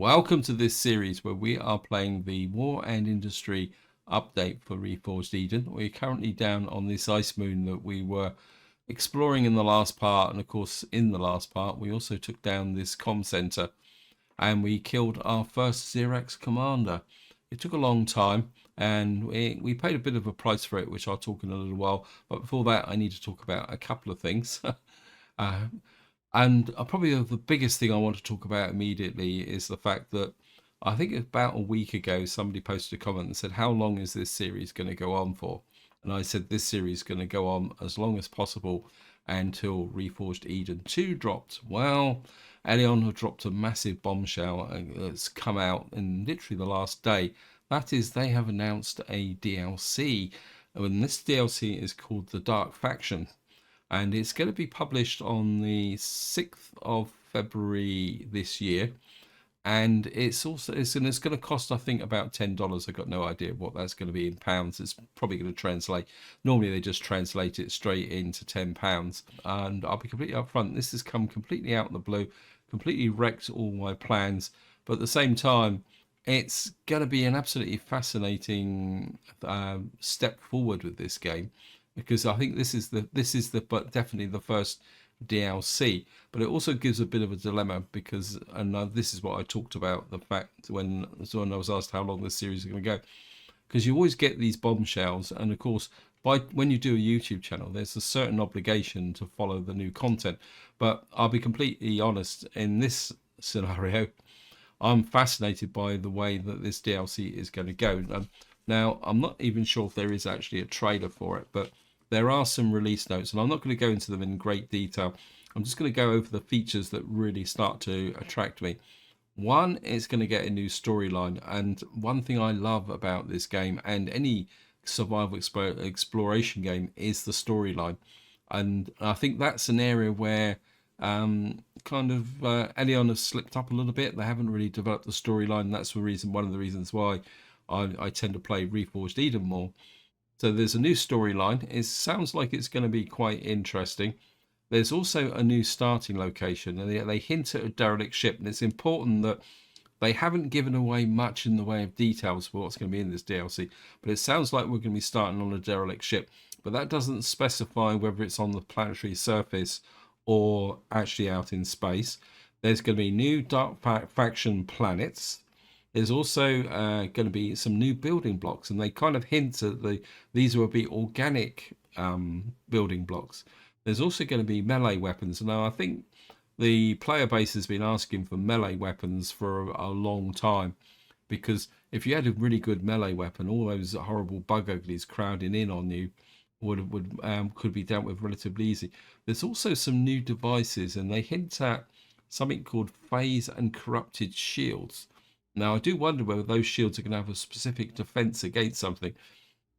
Welcome to this series where we are playing the War and Industry update for Reforged Eden. We're currently down on this ice moon that we were exploring in the last part, and of course in the last part we also took down this comm center and we killed our first Xerax commander. It took a long time and we paid a bit of a price for it, which I'll talk in a little while, but before that I need to talk about a couple of things. uh, and probably the biggest thing I want to talk about immediately is the fact that I think about a week ago, somebody posted a comment and said, how long is this series going to go on for? And I said, this series is going to go on as long as possible until Reforged Eden 2 dropped. Well, Empyrion have dropped a massive bombshell that's come out in literally the last day. That is, they have announced a DLC. And this DLC is called The Dark Faction, and it's going to be published on the 6th of February this year. And it's going to cost, I think, about $10. I've got no idea what that's going to be in pounds. It's probably going to translate. Normally they just translate it straight into £10. And I'll be completely upfront. This has come completely out of the blue, completely wrecked all my plans. But at the same time, it's going to be an absolutely fascinating step forward with this game, because I think this is but definitely the first DLC. But it also gives a bit of a dilemma because, and this is what I talked about, the fact when I was asked how long this series is going to go, because you always get these bombshells, and of course when you do a YouTube channel there's a certain obligation to follow the new content. But I'll be completely honest, in this scenario I'm fascinated by the way that this DLC is going to go. Now I'm not even sure if there is actually a trailer for it, but there are some release notes, and I'm not going to go into them in great detail. I'm just going to go over the features that really start to attract me. One, it's going to get a new storyline, and one thing I love about this game and any survival exploration game is the storyline. And I think that's an area where Empyrion has slipped up a little bit. They haven't really developed the storyline. That's one of the reasons why I tend to play Reforged Eden more. So there's a new storyline. It sounds like it's going to be quite interesting. There's also a new starting location, and they hint at a derelict ship, and it's important that they haven't given away much in the way of details for what's going to be in this DLC, but it sounds like we're going to be starting on a derelict ship, but that doesn't specify whether it's on the planetary surface or actually out in space. There's going to be new Dark Faction planets. There's also going to be some new building blocks, and they kind of hint at these will be organic building blocks. There's also going to be melee weapons. Now, I think the player base has been asking for melee weapons for a long time, because if you had a really good melee weapon, all those horrible bug uglies crowding in on you could be dealt with relatively easy. There's also some new devices, and they hint at something called phase and corrupted shields. Now, I do wonder whether those shields are going to have a specific defense against something.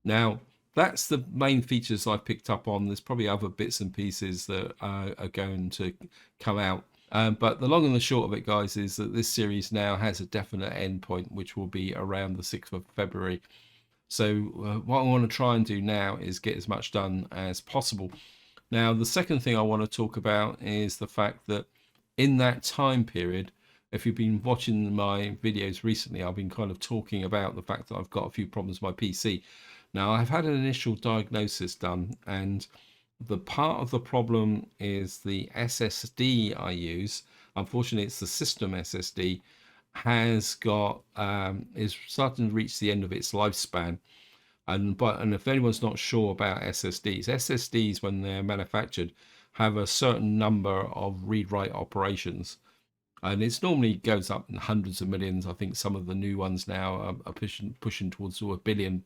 Now, that's the main features I picked up on. There's probably other bits and pieces that are going to come out. But the long and the short of it, guys, is that this series now has a definite endpoint, which will be around the 6th of February. So what I want to try and do now is get as much done as possible. Now, the second thing I want to talk about is the fact that in that time period, if you've been watching my videos recently, I've been kind of talking about the fact that I've got a few problems with my PC. Now, I've had an initial diagnosis done, and the part of the problem is the SSD I use. Unfortunately, it's the system SSD has got is starting to reach the end of its lifespan. And if anyone's not sure about SSDs, when they're manufactured, have a certain number of read-write operations. And it's normally goes up in hundreds of millions. I think some of the new ones now are pushing towards a billion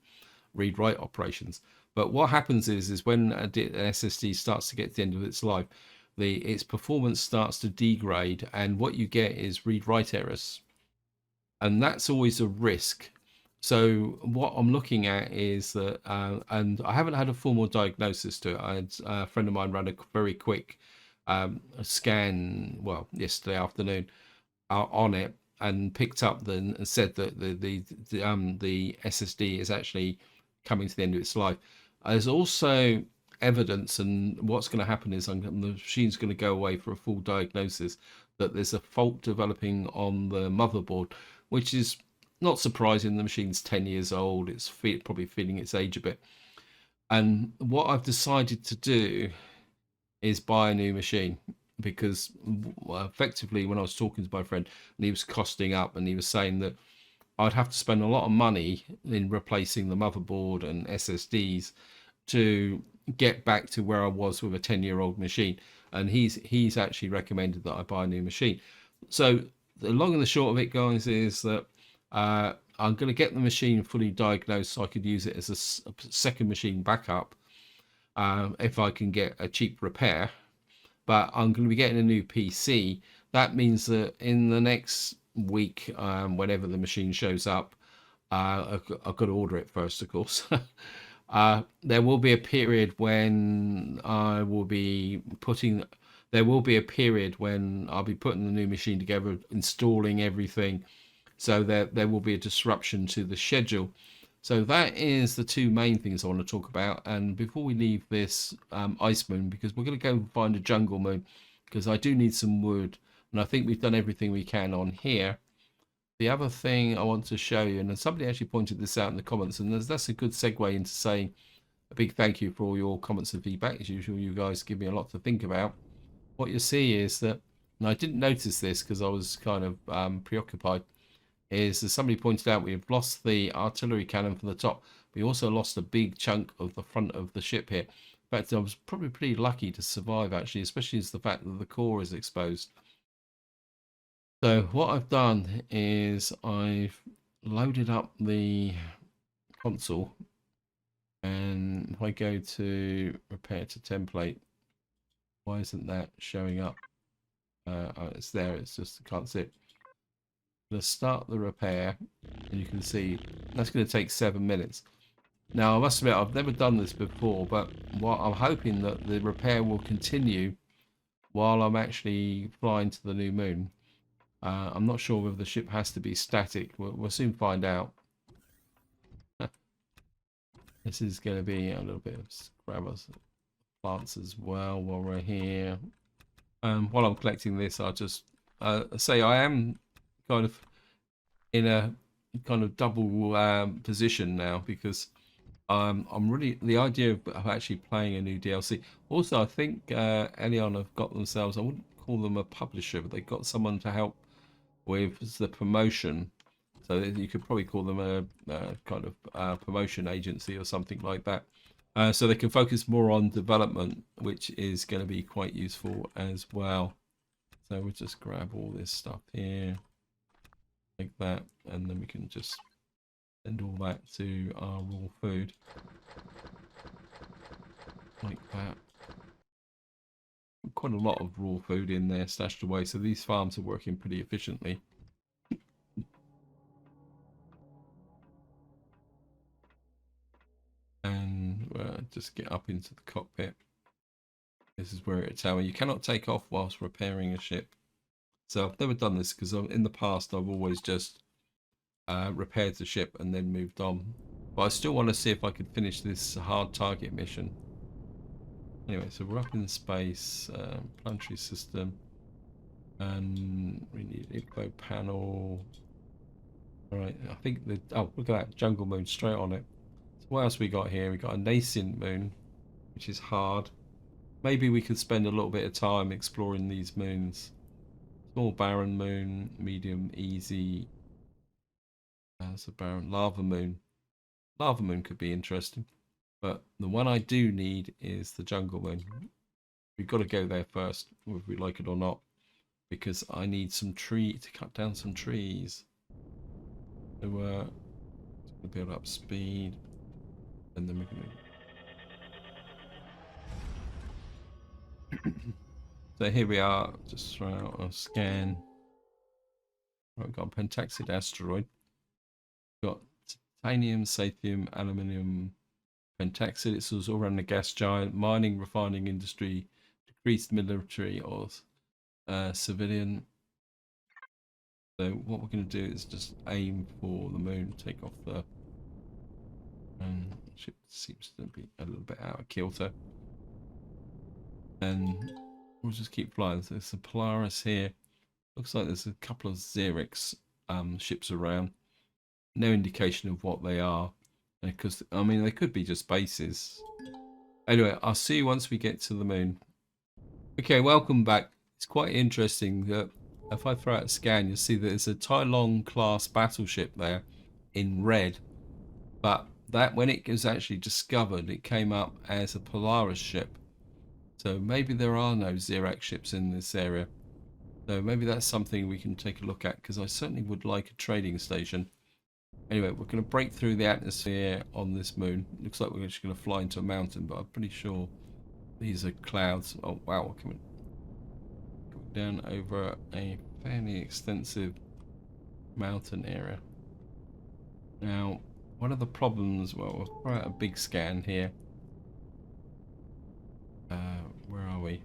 read-write operations. But what happens is when an SSD starts to get to the end of its life, its performance starts to degrade, and what you get is read-write errors, and that's always a risk. So what I'm looking at is that, and I haven't had a formal diagnosis to it. I had a friend of mine ran a very quick scan, well, yesterday afternoon on it, and picked up and said that the SSD is actually coming to the end of its life. There's also evidence, and what's going to happen is the machine's going to go away for a full diagnosis, that there's a fault developing on the motherboard, which is not surprising. The machine's 10 years old. It's probably feeling its age a bit. And what I've decided to do is buy a new machine, because effectively when I was talking to my friend and he was costing up and he was saying that I'd have to spend a lot of money in replacing the motherboard and SSDs to get back to where I was with a 10-year-old machine. And he's actually recommended that I buy a new machine. So the long and the short of it, guys, is that I'm going to get the machine fully diagnosed so I could use it as a second machine backup if I can get a cheap repair. But I'm going to be getting a new PC. That means that in the next week, whenever the machine shows up, I've got to order it first, of course. There will be a period when I will be putting. There will be a period when I'll be putting the new machine together, installing everything. So there will be a disruption to the schedule. So that is the two main things I want to talk about. And before we leave this ice moon, because we're going to go and find a jungle moon, because I do need some wood, and I think we've done everything we can on here. The other thing I want to show you, and somebody actually pointed this out in the comments, and that's a good segue into saying a big thank you for all your comments and feedback. As usual, you guys give me a lot to think about. What you see is that, and I didn't notice this because I was kind of preoccupied, is as somebody pointed out, we've lost the artillery cannon from the top. We also lost a big chunk of the front of the ship here. In fact, I was probably pretty lucky to survive, actually, especially as the fact that the core is exposed. So what I've done is I've loaded up the console, and if I go to repair to template, why isn't that showing up? Oh, it's there, it's just I can't see it. Let's start the repair, and you can see that's going to take 7 minutes. Now, I must admit, I've never done this before, but what I'm hoping that the repair will continue while I'm actually flying to the new moon. I'm not sure whether the ship has to be static. We'll soon find out. This is going to be a little bit of grab us plants as well while we're here. While I'm collecting this, I'll just say I am kind of in a kind of double position now, because I'm really the idea of actually playing a new DLC. Also, I think Elion have got themselves, I wouldn't call them a publisher, but they've got someone to help with the promotion. So you could probably call them a kind of promotion agency or something like that. So they can focus more on development, which is going to be quite useful as well. So we'll just grab all this stuff here, like that, and then we can just send all that to our raw food, like that. Quite a lot of raw food in there stashed away, so these farms are working pretty efficiently. And just get up into the cockpit. This is where it's telling you cannot take off whilst repairing a ship. So I've never done this because in the past I've always just repaired the ship and then moved on. But I still want to see if I could finish this hard target mission. Anyway, so we're up in space, planetary system, and we need info panel. All right, I think the oh, look at that jungle moon straight on it. So what else we got here? We got a nascent moon, which is hard. Maybe we could spend a little bit of time exploring these moons. Small barren moon, medium, easy. That's a barren lava moon. Lava moon could be interesting. But the one I do need is the jungle moon. We've got to go there first, whether we like it or not, because I need some tree to cut down some trees. So build up speed, and then we can. So here we are. Just throw out a scan. Right, we've got a pentaxid asteroid. We've got titanium, sathium, aluminium. Pentaxid, it's all around the gas giant, mining, refining industry, decreased military or civilian. So what we're going to do is just aim for the moon, take off the ship seems to be a little bit out of kilter, and we'll just keep flying. So there's a Polaris here. Looks like there's a couple of Xerix ships around. No indication of what they are. Because, I mean, they could be just bases. Anyway, I'll see you once we get to the moon. Okay, welcome back. It's quite interesting that if I throw out a scan, you'll see that there's a Tai Long class battleship there in red. But that when it was actually discovered, it came up as a Polaris ship. So maybe there are no Xerax ships in this area. So maybe that's something we can take a look at, because I certainly would like a trading station. Anyway, we're going to break through the atmosphere on this moon. Looks like we're just going to fly into a mountain, but I'm pretty sure these are clouds. Oh, wow, we're coming down over a fairly extensive mountain area. Now, one of the problems, well, we'll throw out a big scan here. Where are we?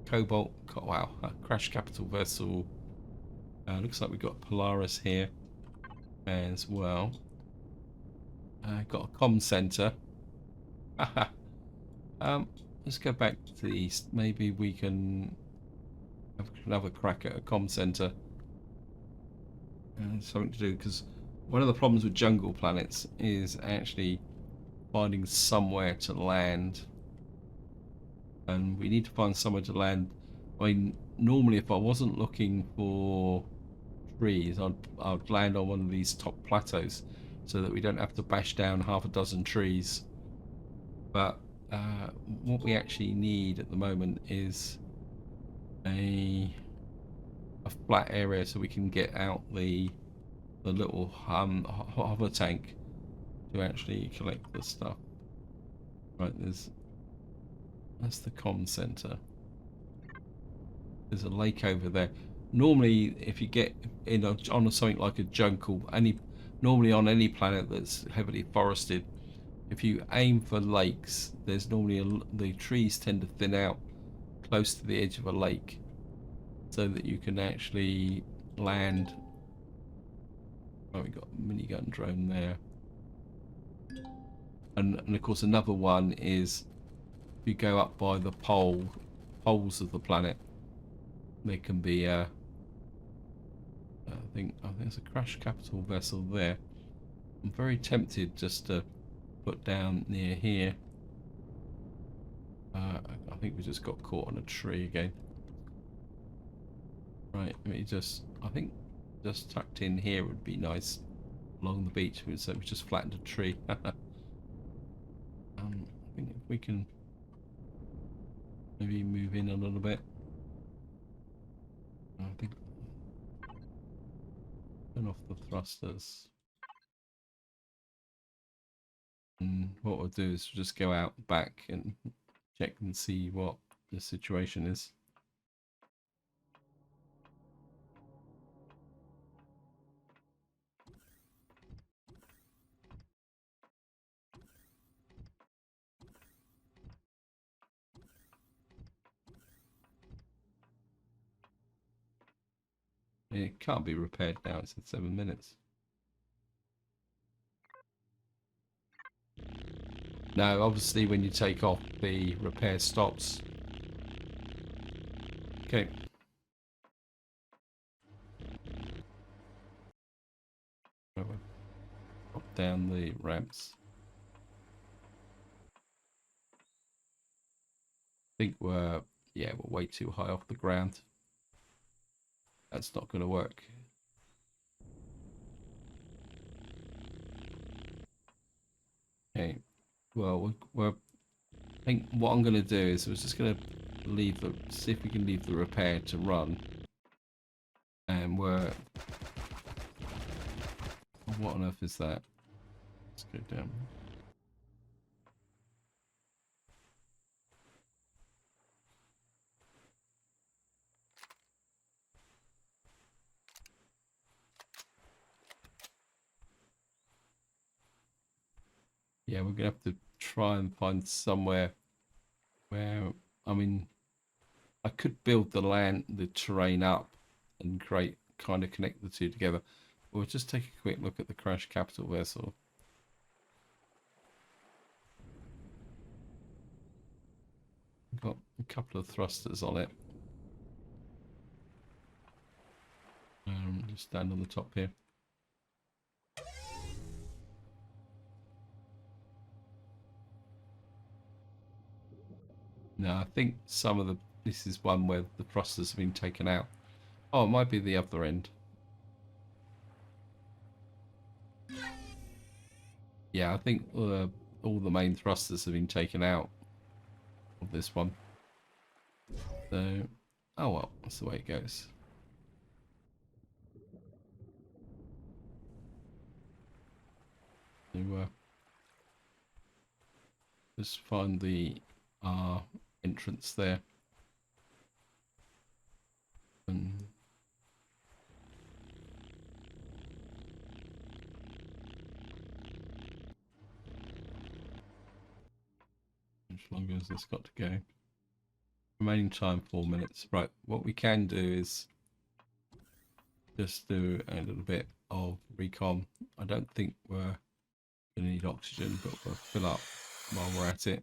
Cobalt, wow, crash capital vessel. Looks like we've got Polaris here as well. Got a comm center. Let's go back to the east. Maybe we can have another crack at a comm center. Something to do, because one of the problems with jungle planets is actually finding somewhere to land. And we need to find somewhere to land. I mean, normally if I wasn't looking for trees, I'd land on one of these top plateaus so that we don't have to bash down half a dozen trees. But what we actually need at the moment is a flat area so we can get out the little hover tank to actually collect the stuff. Right, that's the comm center. There's a lake over there. Normally, if you get in on something like a jungle, normally on any planet that's heavily forested, if you aim for lakes, there's normally the trees tend to thin out close to the edge of a lake, so that you can actually land. Oh, we got a minigun drone there, and of course another one is if you go up by the poles of the planet, there can be I think there's a crash capital vessel there. I'm very tempted just to put down near here. I think we just got caught on a tree again. Right, let me I think just tucked in here would be nice along the beach, so we just flattened a tree. I think if we can maybe move in a little bit. I think turn off the thrusters. And what we'll do is just go out back and check and see what the situation is. It can't be repaired now, it's in 7 minutes. No, obviously when you take off, the repair stops. Okay. Drop down the ramps. I think we're way too high off the ground. That's not going to work. Okay. Well, I think what I'm going to do is we're just going to see if we can leave the repair to run. And what on earth is that? Let's go down. Yeah, we're gonna have to try and find somewhere where, I mean, I could build the terrain up and kind of connect the two together. We'll just take a quick look at the crash capital vessel. Got a couple of thrusters on it. stand on the top here. No, I think some of the... This is one where the thrusters have been taken out. Oh, it might be the other end. Yeah, I think all the main thrusters have been taken out of this one. So, oh well, that's the way it goes. So, just find the entrance there. And how much longer has this got to go? Remaining time 4 minutes. Right, what we can do is just do a little bit of recon. I don't think we're going to need oxygen, but we'll fill up while we're at it.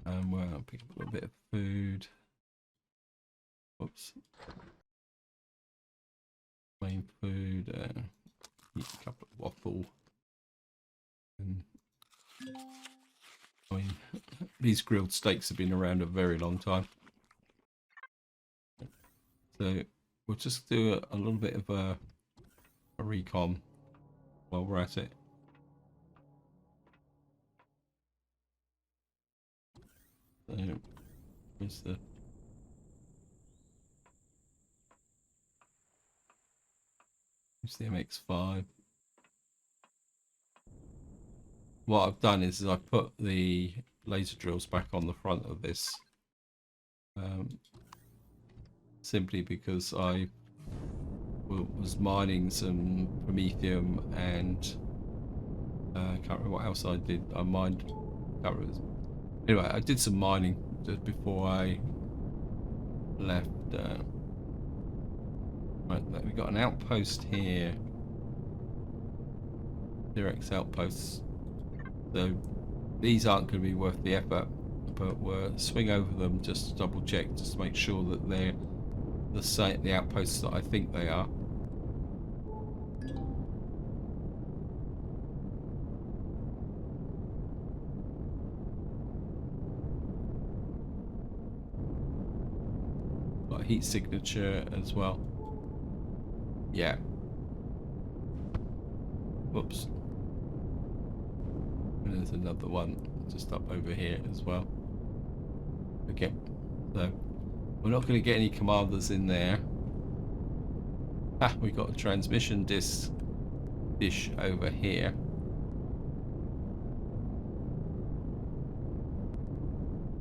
And we'll pick up a little bit of food. Oops. Main food. Eat a couple of waffle. And I mean, these grilled steaks have been around a very long time. So we'll just do a little bit of a recon while we're at it. So where's the... Where's the MX-5? What I've done is I've put the laser drills back on the front of this. Simply because I was mining some promethium and I can't remember what else I did. I mined... Anyway, I did some mining just before I left. Right, we've got an outpost here. Direct outposts. So these aren't going to be worth the effort, but we'll swing over them just to double check, just to make sure that they're the outposts that I think they are. Got a heat signature as well. Yeah. Whoops. And there's another one just up over here as well. Okay. So we're not going to get any commanders in there. Ah, we got a transmission dish over here.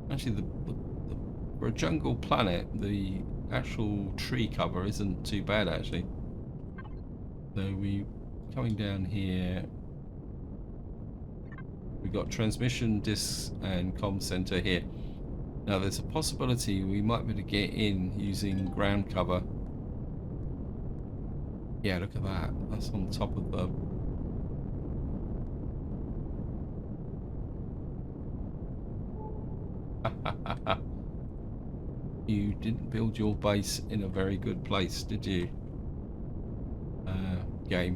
Actually, for a jungle planet, the actual tree cover isn't too bad actually. So we coming down here. We've got transmission discs and comm center here. Now there's a possibility we might be able to get in using ground cover. Yeah, look at that. That's on top of the... You didn't build your base in a very good place, did you? Game.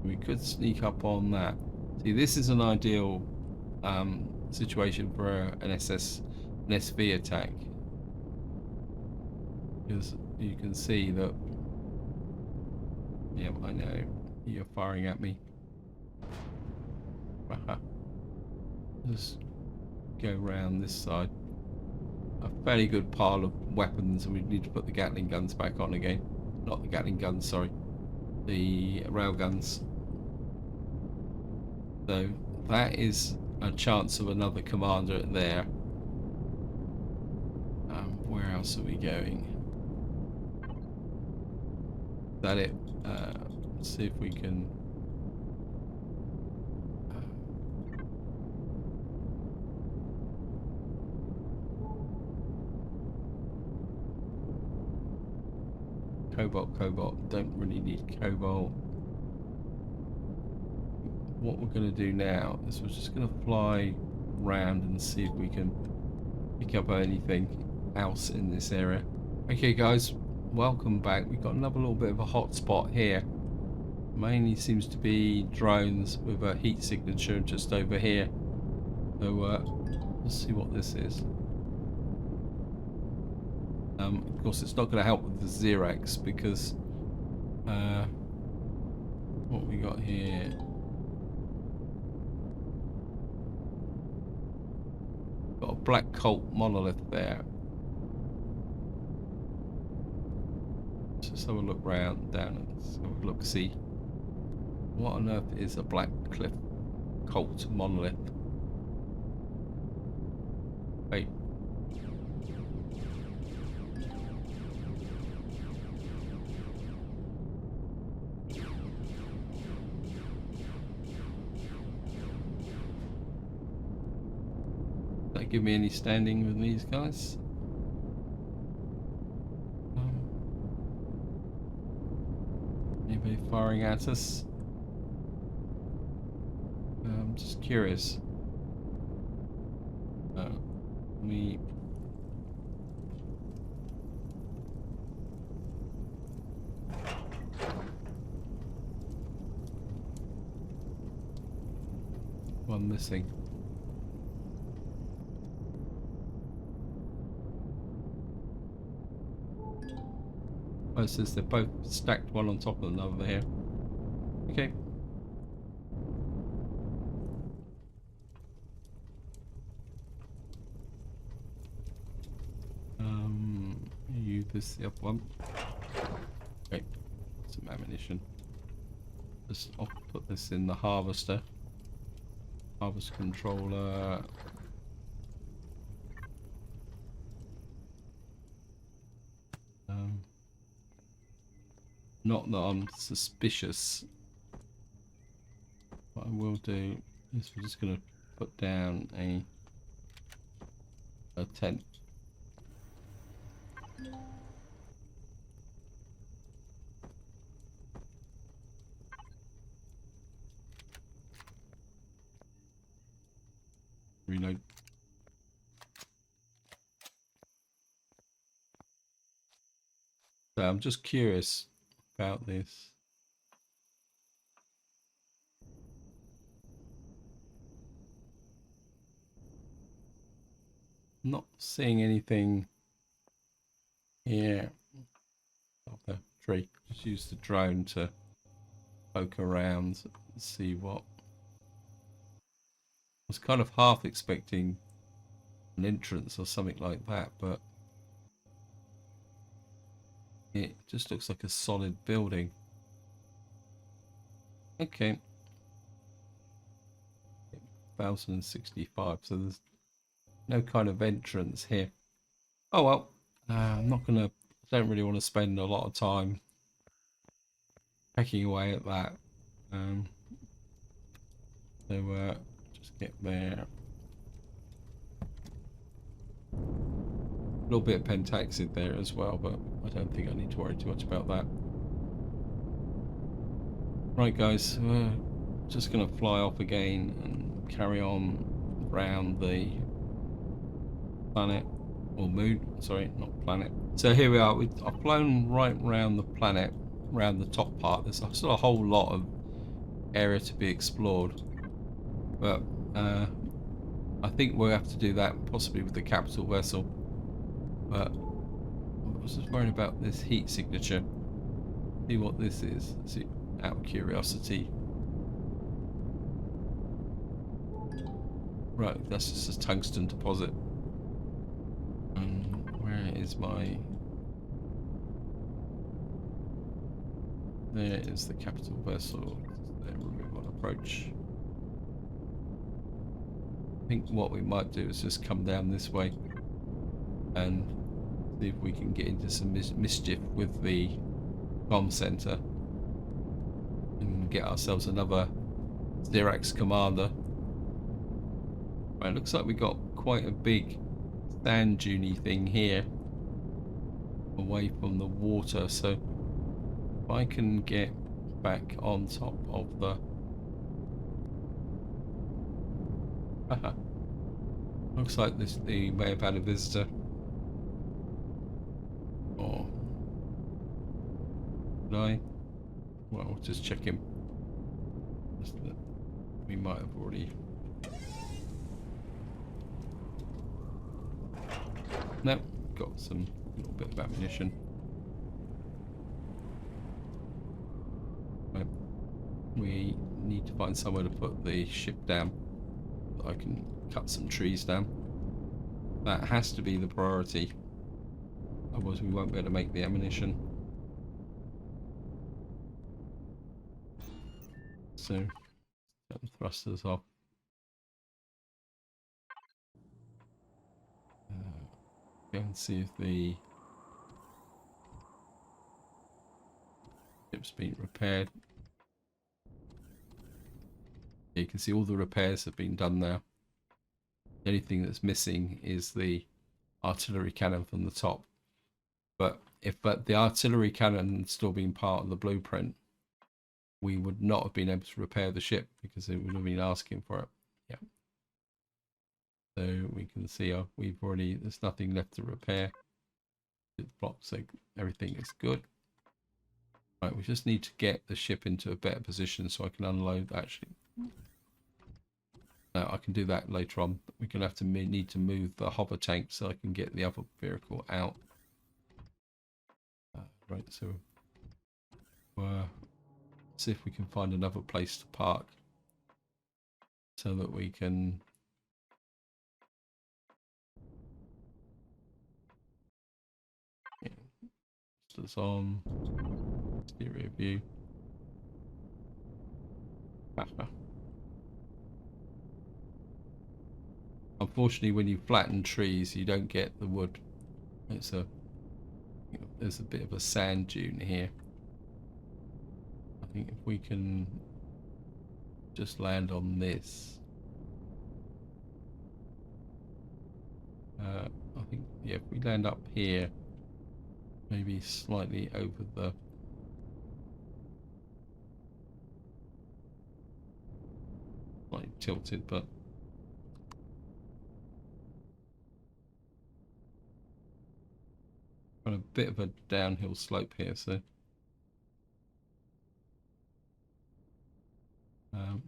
We could sneak up on that. See, this is an ideal situation for an SV attack, because you can see that. Yeah, I know you're firing at me. Just go around this side. A fairly good pile of weapons, and we need to put the Gatling guns back on again. Not the Gatling guns, sorry. The rail guns. So that is a chance of another commander there. Where else are we going? Is that it? Let's see if we can... Cobalt. Don't really need cobalt. what we're going to do now is we're just going to fly around and see if we can pick up anything else in this area. Okay guys, welcome back. We've got another little bit of a hot spot here. Mainly seems to be drones with a heat signature just over here. So let's see what this is. Of course it's not going to help with the Xerax because what we got here, got a black cult monolith there. Just have a look round down and have a look, see what on earth is a black cliff cult monolith. Wait. Does that give me any standing with these guys? Anybody firing at us? I'm just curious. Me. One missing. Oh, it says they're both stacked one on top of another here. Okay. This the up one. Okay, some ammunition. Just I'll put this in the harvester. Harvest controller. Not that I'm suspicious. What I will do is we're just going to put down a tent. Reload. So I'm just curious about this. Not seeing anything here. Up the tree. Just use the drone to poke around and see what. I was kind of half expecting an entrance or something like that, but it just looks like a solid building. Okay. 1065, so there's no kind of entrance here. Oh well, I'm not gonna, don't really want to spend a lot of time pecking away at that. So just get there. A little bit of pentaxid there as well, but I don't think I need to worry too much about that. Right guys, we're just going to fly off again and carry on around the planet, or moon, sorry, not planet. So here we are, I've flown right around the planet, around the top part. There's still a whole lot of area to be explored, but I think we'll have to do that possibly with the capital vessel. But I was just worried about this heat signature. See what this is. See, out of curiosity. Right, that's just a tungsten deposit. Where is my... There is the capital vessel. There we go on approach. I think what we might do is just come down this way and see if we can get into some mischief with the comm center and get ourselves another Xerax commander. Right, looks like we got quite a big sand dune thing here away from the water, so if I can get back on top of the Looks like this they may have had a visitor. Or did I? Well, just check him. We might have already. Nope, got some little bit of ammunition. Right. We need to find somewhere to put the ship down. So I can cut some trees down. That has to be the priority. Otherwise we won't be able to make the ammunition. So, get the thrusters off. Go and see if the ship's been repaired. You can see all the repairs have been done now. The only thing that's missing is the artillery cannon from the top. But if the artillery cannon had still been part of the blueprint, we would not have been able to repair the ship because it would have been asking for it. Yeah. So we can see we've already, there's nothing left to repair. It blocks, so everything is good. Right, we just need to get the ship into a better position so I can unload actually. No, I can do that later on. We're going to have to need to move the hover tank so I can get the other vehicle out. Right, so see if we can find another place to park so that we can it's on exterior view. Unfortunately, when you flatten trees, you don't get the wood. It's there's a bit of a sand dune here. I think if we can just land on this, I think yeah, if we land up here, maybe slightly over the slightly tilted, but on a bit of a downhill slope here, so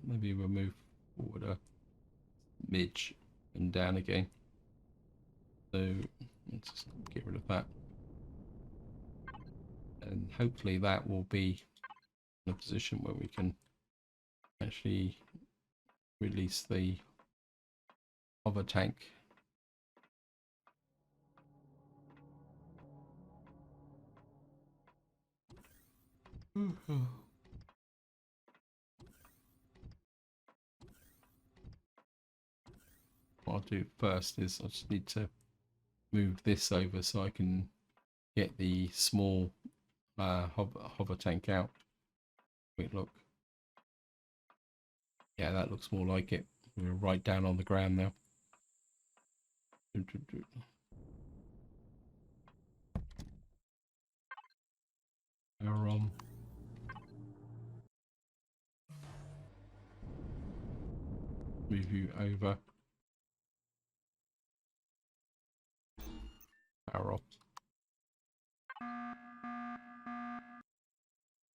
maybe we'll move forward a midge and down again. So let's just get rid of that, and hopefully that will be in a position where we can actually release the hover tank. What I'll do first is I just need to move this over so I can get the small hover tank out. Wait, look. Yeah, that looks more like it. We're right down on the ground now. Power on. Move you over. Power off.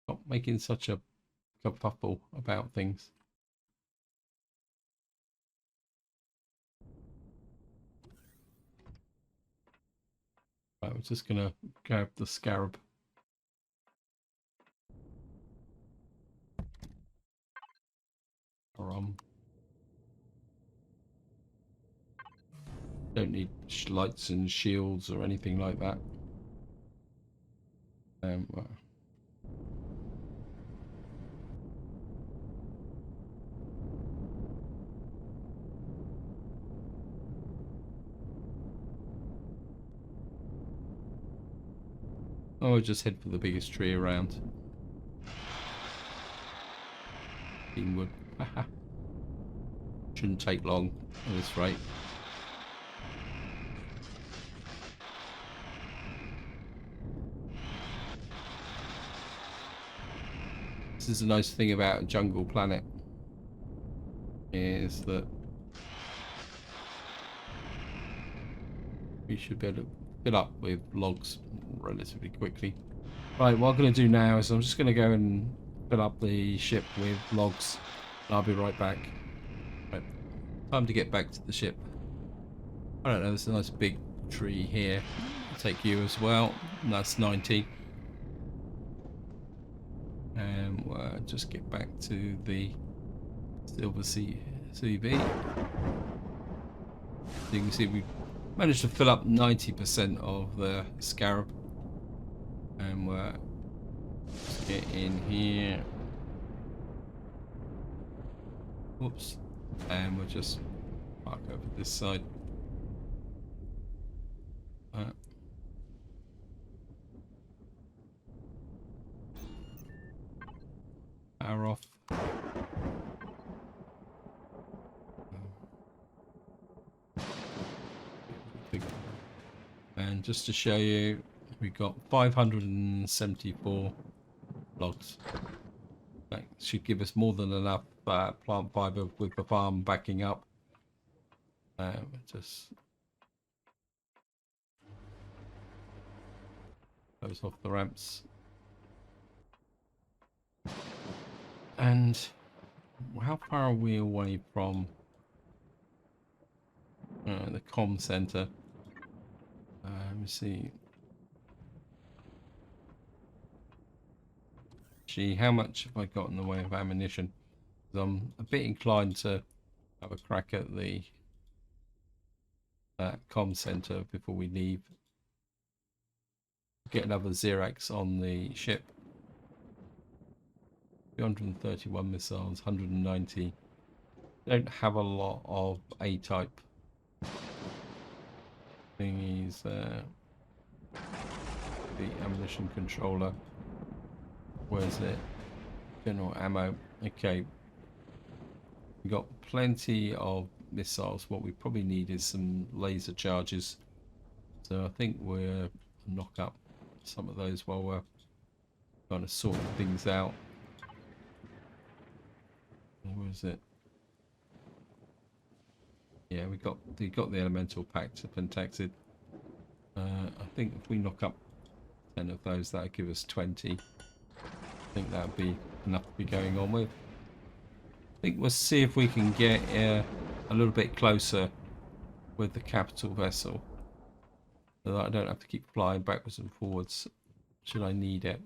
Stop making such a kerfuffle about things. Right, we're just gonna grab the scarab. Don't need lights and shields or anything like that. Well. Oh, I'll just head for the biggest tree around. Beanwood. Shouldn't take long at this rate. This is a nice thing about a jungle planet, is that we should be able to fill up with logs relatively quickly. Right, what I'm going to do now is I'm just going to go and fill up the ship with logs, and I'll be right back. Right, time to get back to the ship. I don't know, there's a nice big tree here. I'll take you as well. And that's 90. And we'll just get back to the Silver CV. So you can see we managed to fill up 90% of the scarab. And we'll get in here. Oops. And we'll just park over this side. Power off. And just to show you, we've got 574 logs. That should give us more than enough plant fiber with the farm backing up. Just close off the ramps. And how far are we away from the comm center? Let me see. Gee, how much have I got in the way of ammunition? I'm a bit inclined to have a crack at the comm center before we leave. Get another Xerax on the ship. 231 missiles, 190. Don't have a lot of A-type thingies. The ammunition controller. Where's it? General ammo. Okay. We got plenty of missiles. What we probably need is some laser charges. So I think we'll knock up some of those while we're kind of sorting things out. Where is it? Yeah, we got the elemental pack to Pentaxid. I think if we knock up 10 of those, that'll give us 20. I think that'll be enough to be going on with. I think we'll see if we can get a little bit closer with the capital vessel, so that I don't have to keep flying backwards and forwards should I need it.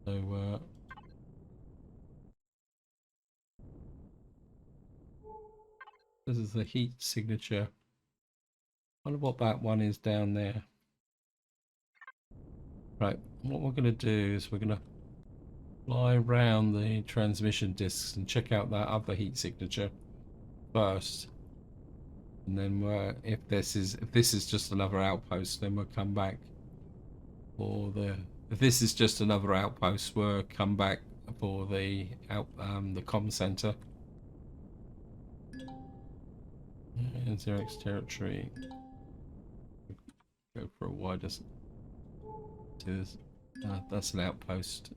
So this is the heat signature. I wonder what that one is down there. Right, what we're going to do is we're going to fly around the transmission discs and check out that other heat signature first. And then if this is just another outpost, then we'll come back for the. If this is just another outpost, we'll come back for the comm center. And Xerax territory. Go for a wider. That's an outpost.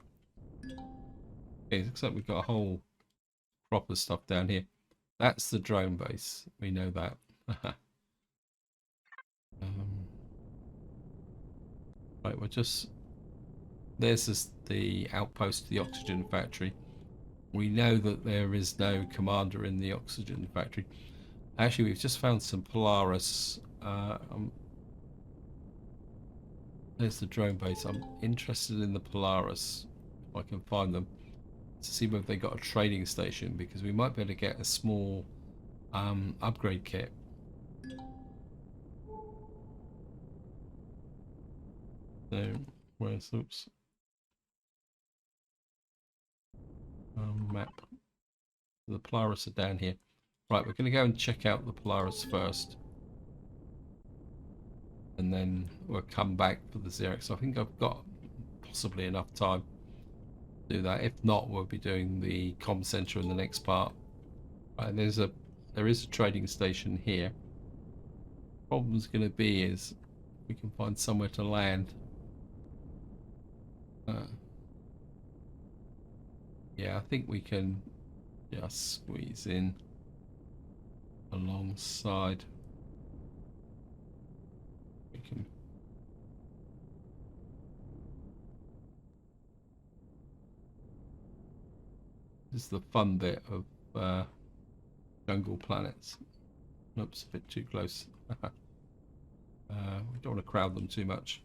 Okay, looks like we've got a whole crop of stuff down here. That's the drone base. We know that. Right, we're just. There's the outpost, the oxygen factory. We know that there is no commander in the oxygen factory. Actually, we've just found some Polaris. There's the drone base. I'm interested in the Polaris, if I can find them, to see whether they got a trading station, because we might be able to get a small upgrade kit. So, where's, oops. Map. The Polaris are down here. Right, we're going to go and check out the Polaris first. And then we'll come back for the Xerax. I think I've got possibly enough time to do that. If not, we'll be doing the comm center in the next part. Right, there is a trading station here. Problem's going to be is we can find somewhere to land. Yeah, I think we can just squeeze in alongside. can. This is the fun bit of jungle planets. Oops, a bit too close. We don't want to crowd them too much.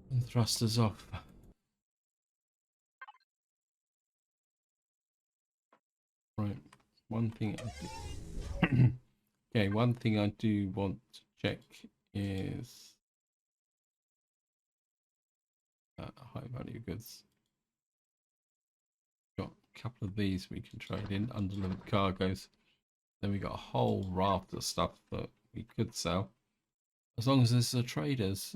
And thrusters off. Right. One thing I do. Okay, one thing I do want to check is high value goods. Got a couple of these we can trade in, undelivered cargoes. Then we got a whole raft of stuff that we could sell, as long as there's traders.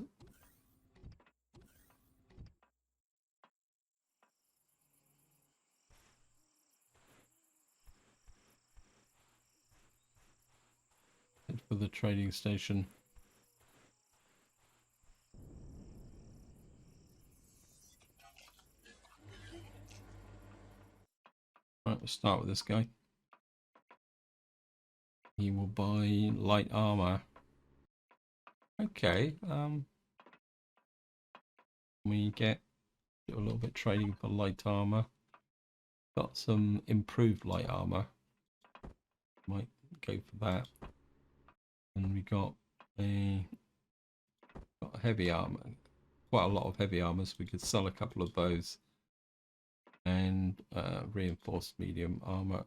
Head for the trading station. Right, we'll start with this guy. He will buy light armor. Okay, we get a little bit trading for light armor. Got some improved light armor. Might go for that. And we got heavy armor. Quite a lot of heavy armor, so we could sell a couple of those. And reinforced medium armor.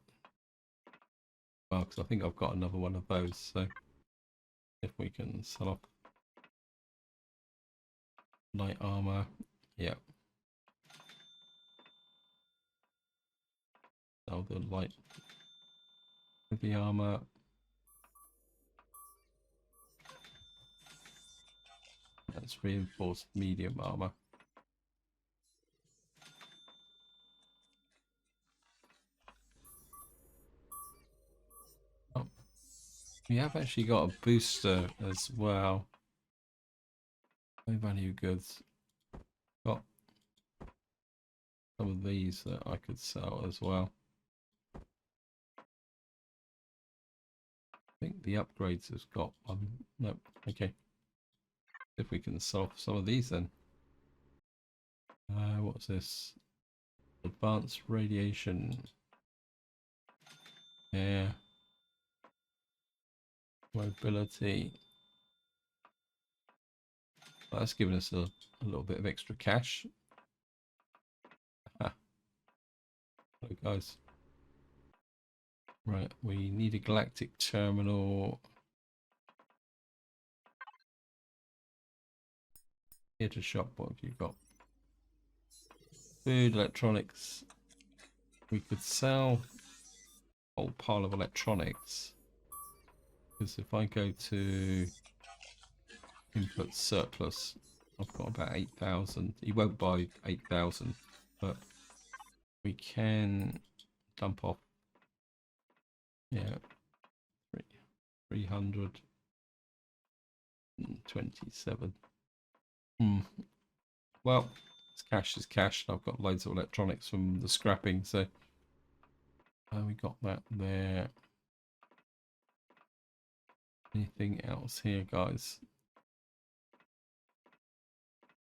Well, because I think I've got another one of those, so if we can sell off light armor, yeah. Sell the light heavy armor. That's reinforced medium armor. Oh, we have actually got a booster as well. High value goods. Got some of these that I could sell as well. I think the upgrades has got one. No, okay. If we can solve some of these then. What's this? Advanced radiation. Yeah. Mobility. Well, that's given us a little bit of extra cash. Hello, guys. Right, we need a galactic terminal. Here to shop. What have you got? Food, electronics. We could sell a whole pile of electronics. Because if I go to input surplus, I've got about 8,000. He won't buy 8,000, but we can dump off. Yeah, 327. Well, cash is cash. I've got loads of electronics from the scrapping, so we got that there. Anything else here, guys?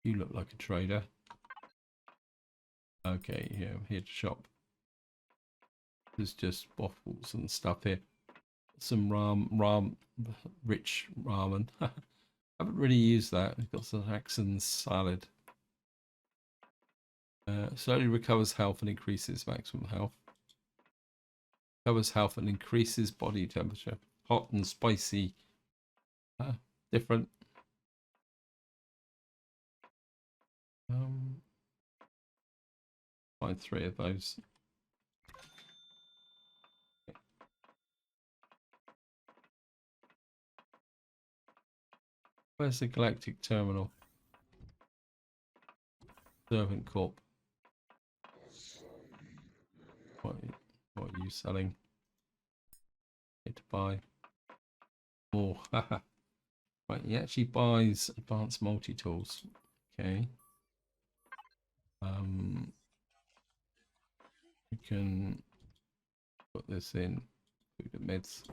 You look like a trader. Okay, yeah, I'm here to shop. There's just waffles and stuff here. Some rich ramen. I haven't really used that. We've got some Axon salad. Slowly recovers health and increases maximum health. Recovers health and increases body temperature. Hot and spicy. Different. Find 3 of those. Where's the Galactic Terminal? Servant Corp. What are you selling? Here to buy. Oh, right, he actually buys advanced multi-tools. Okay. We can put this in food and meds.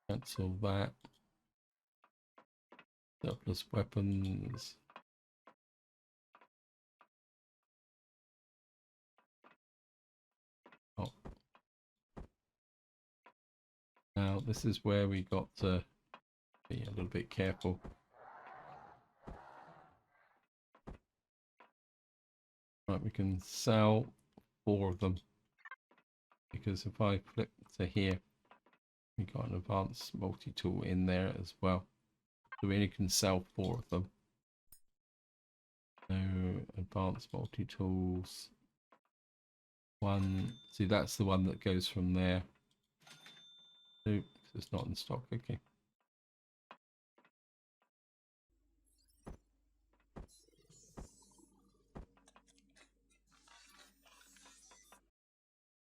Cancel that. Surplus weapons. Oh. Now this is where we got to be a little bit careful. Right, we can sell 4 of them. Because if I flip to here, we got an advanced multi-tool in there as well. So we only can sell 4 of them. So advanced multi-tools. 1. See, that's the one that goes from there. 2, it's not in stock. Okay.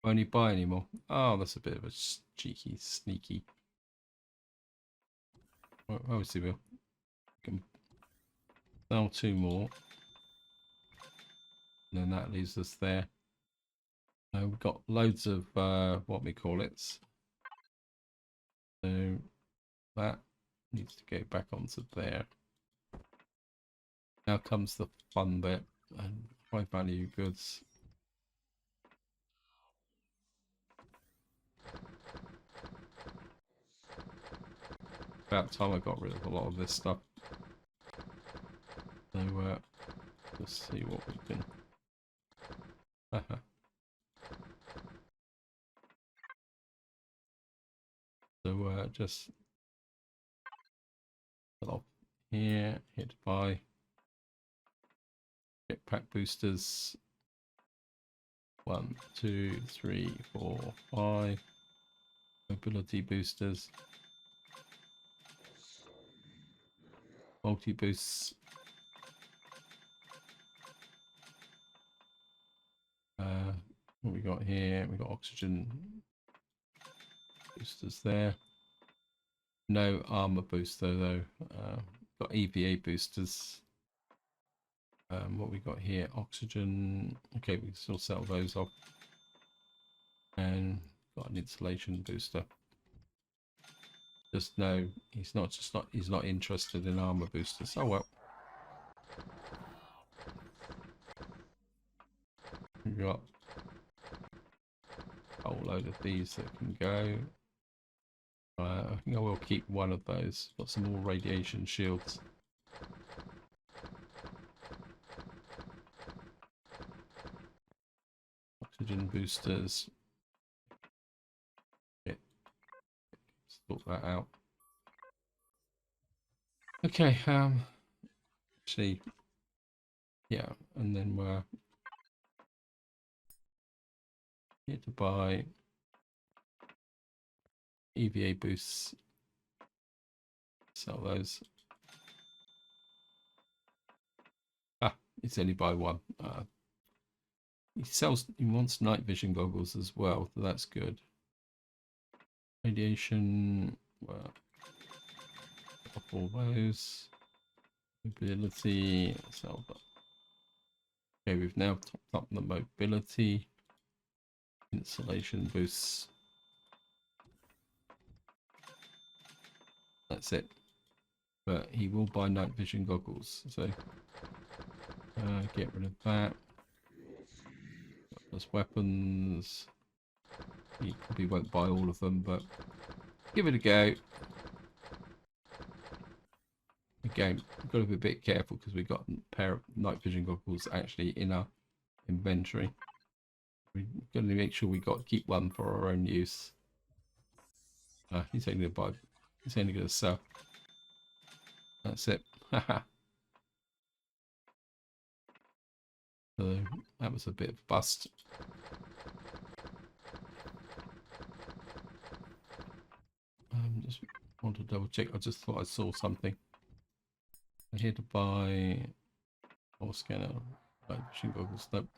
Won't you buy anymore? Oh, that's a bit of a cheeky, sneaky. Well, obviously we can sell 2 more. And then that leaves us there. We've got loads of what we call it. So that needs to go back onto there. Now comes the fun bit, and high value goods. About time I got rid of a lot of this stuff. So let's see what we can. So just put off here, hit buy, get pack boosters. 1, 2, 3, 4, 5. Mobility boosters. Multi boosts. What we got here? We got oxygen boosters there. No armor booster though. Got EVA boosters. What we got here? Oxygen. Okay, we can still sell those off. And got an insulation booster. Just no, he's not interested in armor boosters. Oh well. We've got a whole load of these that can go. I think I will keep one of those. Got some more radiation shields. Oxygen boosters. Okay. Sort that out. Okay, actually, yeah, and then we're here to buy EVA boosts. Sell those. Ah, it's only buy 1. He wants night vision goggles as well, so that's good. Radiation, well, off all those. Mobility, sell that. Okay, we've now topped up the mobility. Insulation boosts. That's it. But he will buy night vision goggles, so get rid of that. Plus weapons. He probably won't buy all of them, but give it a go. Again, we've got to be a bit careful because we've got a pair of night vision goggles actually in our inventory. We've got to make sure we keep one for our own use. He's only going to buy. He's only going to sell. That's it. So that was a bit of a bust. Just want to double check. I just thought I saw something. I'm here to buy more scanner, night vision goggles. Nope.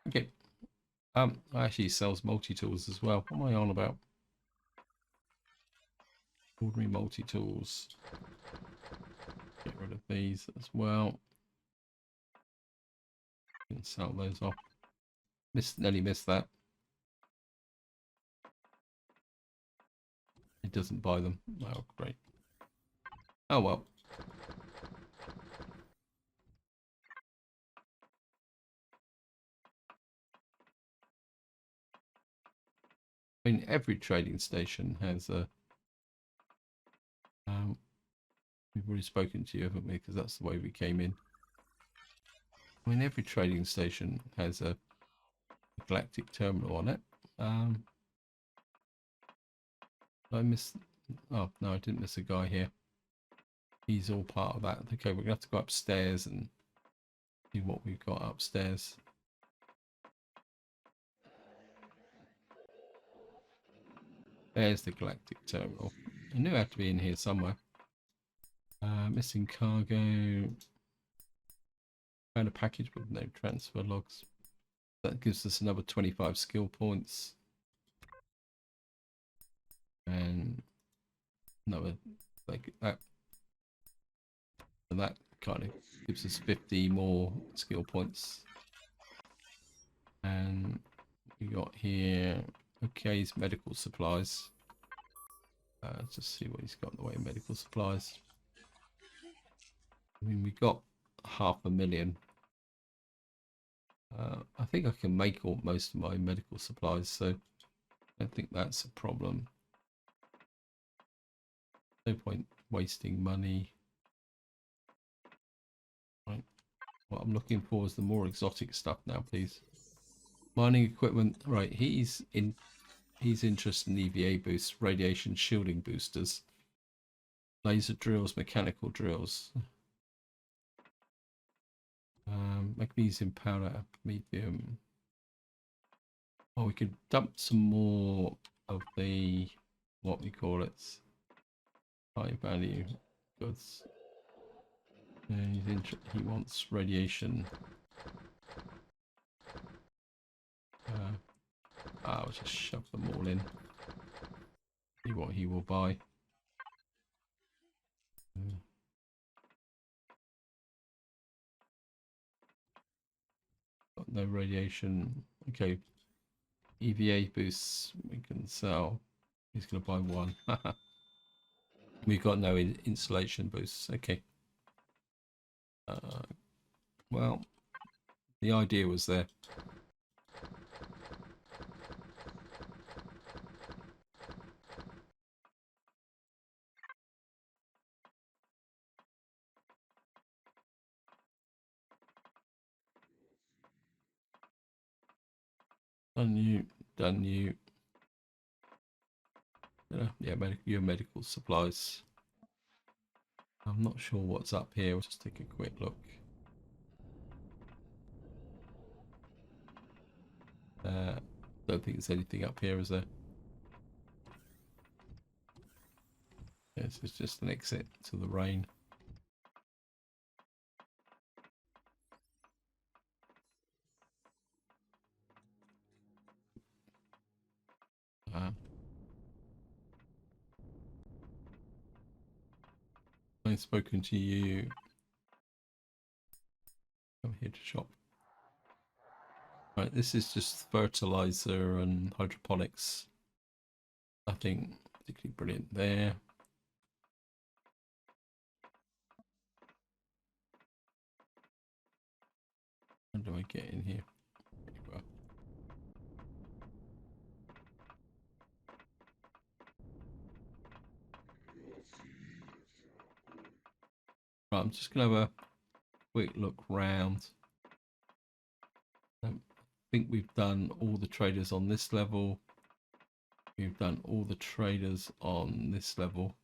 Okay. Actually sells multi-tools as well. What am I on about? Ordinary multi-tools. Get rid of these as well. Can sell those off. Nearly missed that. It doesn't buy them. Oh, great. Oh, well. I mean, every trading station has a... we've already spoken to you, haven't we? Because that's the way we came in. I mean, every trading station has a galactic terminal on it. I missed... Oh, no, I didn't miss a guy here. He's all part of that. Okay, we're going to have to go upstairs and see what we've got upstairs. There's the galactic terminal. I knew it had to be in here somewhere. Missing cargo. Found a package with no transfer logs. That gives us another 25 skill points. And another like that. And that kind of gives us 50 more skill points. And we got here, okay, his medical supplies. Let's just see what he's got in the way of medical supplies. I mean, we got 500,000. I think I can make most of my medical supplies, so I don't think that's a problem. No point wasting money. Right. What I'm looking for is the more exotic stuff now, please. Mining equipment. Right, he's interested in EVA boosts, radiation shielding boosters, laser drills, mechanical drills. Magnesium powder, medium. Oh, we could dump some more of the, what we call it, high value goods. He wants radiation. I'll just shove them all in. See what he will buy. Got no radiation. Okay. EVA boosts we can sell. He's going to buy one. We've got no insulation boosts. Okay. Well, the idea was there. Done you. Done you. Yeah, your medical supplies. I'm not sure what's up here. Let's just take a quick look. Don't think there's anything up here, is there? This is just an exit to the rain. I've spoken to you. Come here to shop. Right, this is just fertilizer and hydroponics. Nothing particularly brilliant there. How do I get in here? Right, I'm just going to have a quick look round. I think we've done all the traders on this level. We've done all the traders on this level.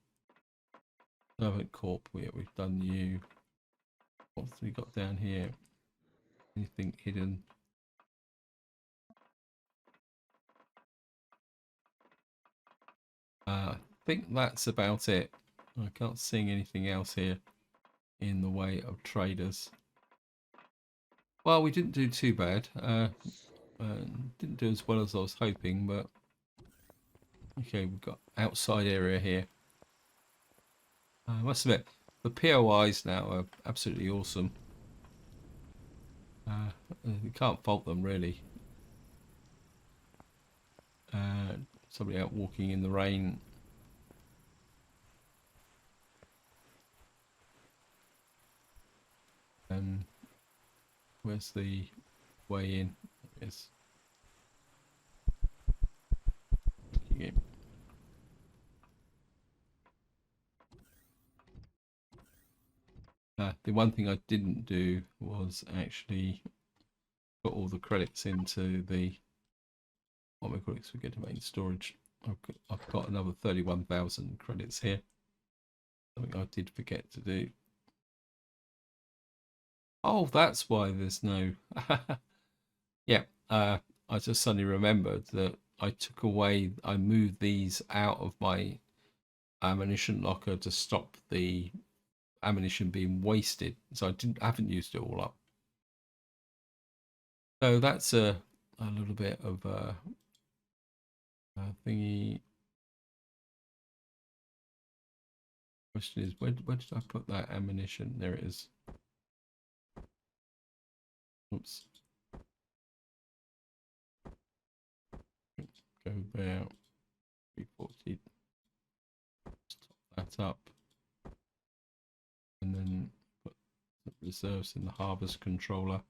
Servant Corp, we've done you. What's we got down here? Anything hidden? I think that's about it. I can't see anything else here in the way of traders. Well, we didn't do too bad. Didn't do as well as I was hoping, but okay, we've got outside area here. I must admit, the POIs now are absolutely awesome. You can't fault them really. Somebody out walking in the rain. And where's the way in? Yes. The one thing I didn't do was actually put all the credits into the what we call it, so we get to main storage. I've got another 31,000 credits here. Something I did forget to do. Oh, that's why there's no. Yeah, I just suddenly remembered that I moved these out of my ammunition locker to stop the ammunition being wasted. So I haven't used it all up. So that's a little bit of a thingy. Question is, where did I put that ammunition? There it is. Oops. Go there. 340. Top that up. And then put the reserves in the harvest controller.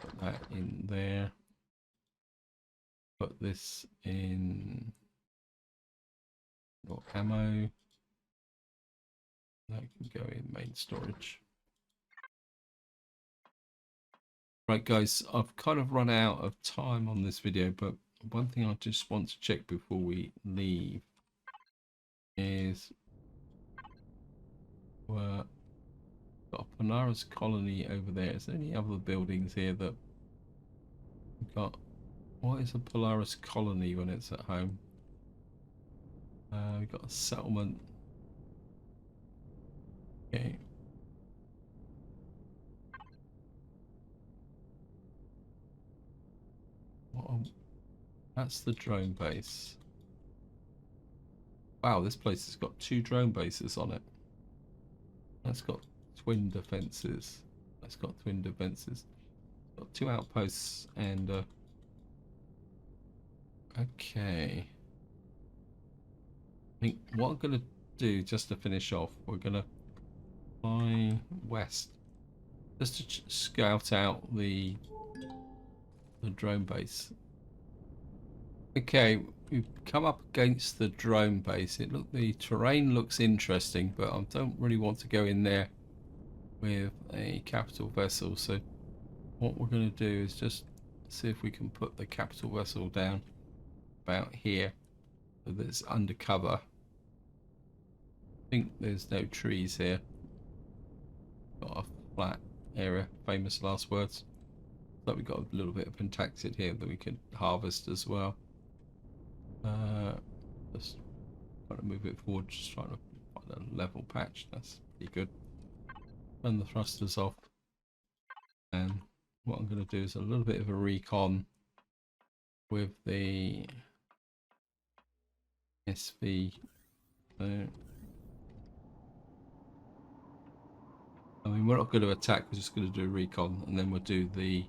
Put that in there. Put this in your ammo. That can go in main storage. Right, guys, I've kind of run out of time on this video, but one thing I just want to check before we leave is we've got a Polaris colony over there. Is there any other buildings here that we've got? What is a Polaris colony when it's at home? We've got a settlement. Okay. That's the drone base. Wow, this place has got 2 drone bases on it. That's got twin defenses. That's got twin defenses. Got 2 outposts and okay. I think what I'm gonna do just to finish off, we're gonna fly west just to scout out the drone base. Okay, we've come up against the drone base. The terrain looks interesting, but I don't really want to go in there with a capital vessel. So what we're going to do is just see if we can put the capital vessel down about here so that it's undercover. I think there's no trees here. Got a flat area, famous last words. So we've got a little bit of pentactid here that we can harvest as well. Just trying to move it forward, just trying to find a level patch. That's pretty good. Turn the thrusters off. And what I'm going to do is a little bit of a recon with the SV. So, I mean, we're not going to attack, we're just going to do a recon, and then we'll do the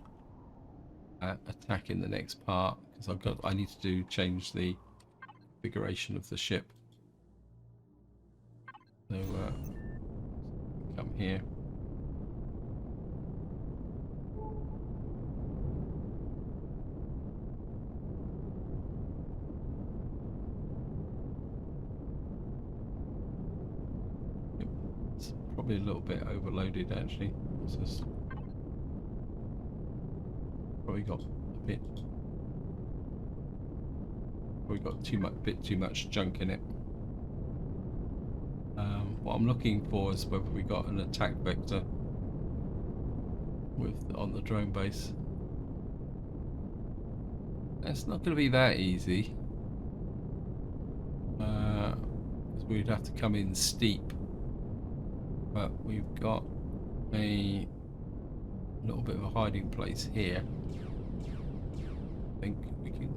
attack in the next part, because I need to change the configuration of the ship. So come here. It's probably a little bit overloaded actually. It's just probably got a bit. Probably got too much junk in it. What I'm looking for is whether we got an attack vector on the drone base. It's not going to be that easy. Because we'd have to come in steep. But we've got a little bit of a hiding place here. I think we can.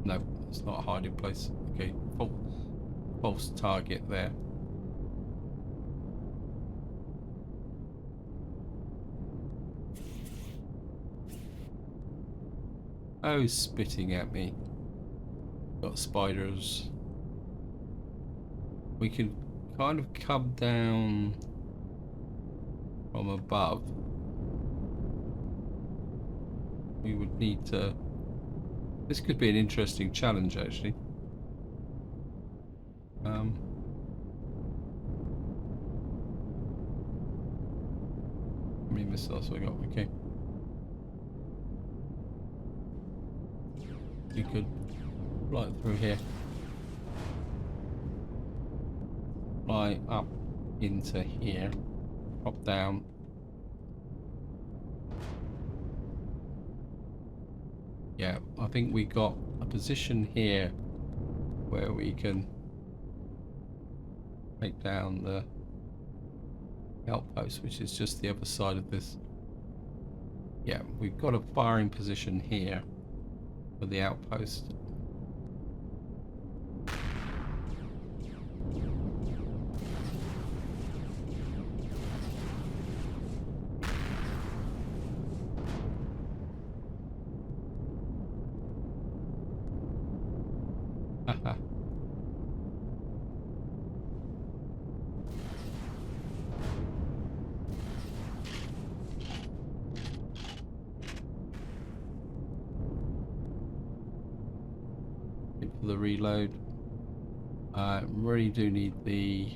No, it's not a hiding place. Okay, false target there. Oh, spitting at me. Got spiders. We can kind of come down from above. We would need to... This could be an interesting challenge, actually. How many missiles have we got? Okay. We could fly through here. Fly up into here. Drop down. Yeah, I think we got a position here where we can take down the outpost, which is just the other side of this. Yeah, we've got a firing position here for the outpost. For the reload. I really do need the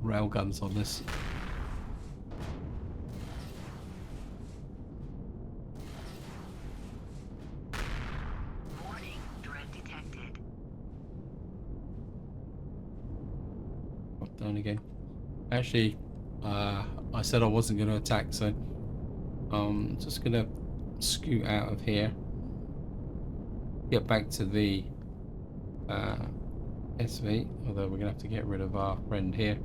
rail guns on this. Warning, drone detected. Drop down again. Actually, I said I wasn't going to attack, so I'm just going to scoot out of here. Get back to the SV, although we're going to have to get rid of our friend here.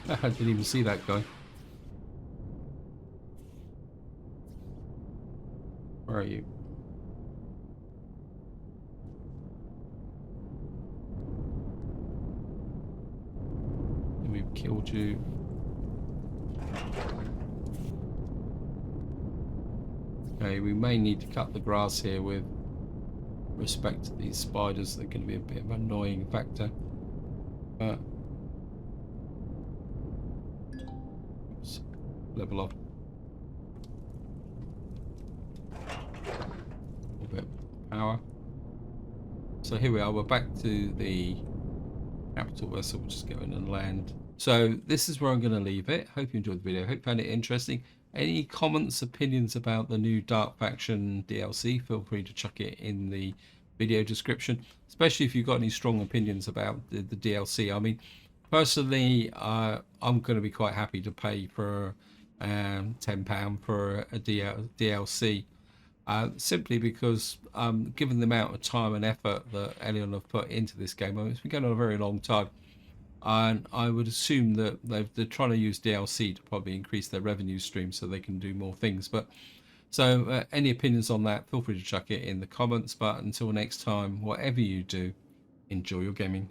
I didn't even see that guy. Where are you? We've killed you. Okay, we may need to cut the grass here with respect to these spiders. They're going to be a bit of an annoying factor. But oops, level off. A little bit of power. So here we are. We're back to the capital vessel. We'll just go in and land. So this is where I'm going to leave it. Hope you enjoyed the video. Hope you found it interesting. Any comments, opinions about the new Dark Faction DLC, feel free to chuck it in the video description, especially if you've got any strong opinions about the DLC. I mean, personally, I'm going to be quite happy to pay for £10 for a DLC, simply because given the amount of time and effort that Elion have put into this game, I mean, it's been going on a very long time. And I would assume that they're trying to use DLC to probably increase their revenue stream so they can do more things. But so any opinions on that, feel free to chuck it in the comments. But until next time, whatever you do, enjoy your gaming.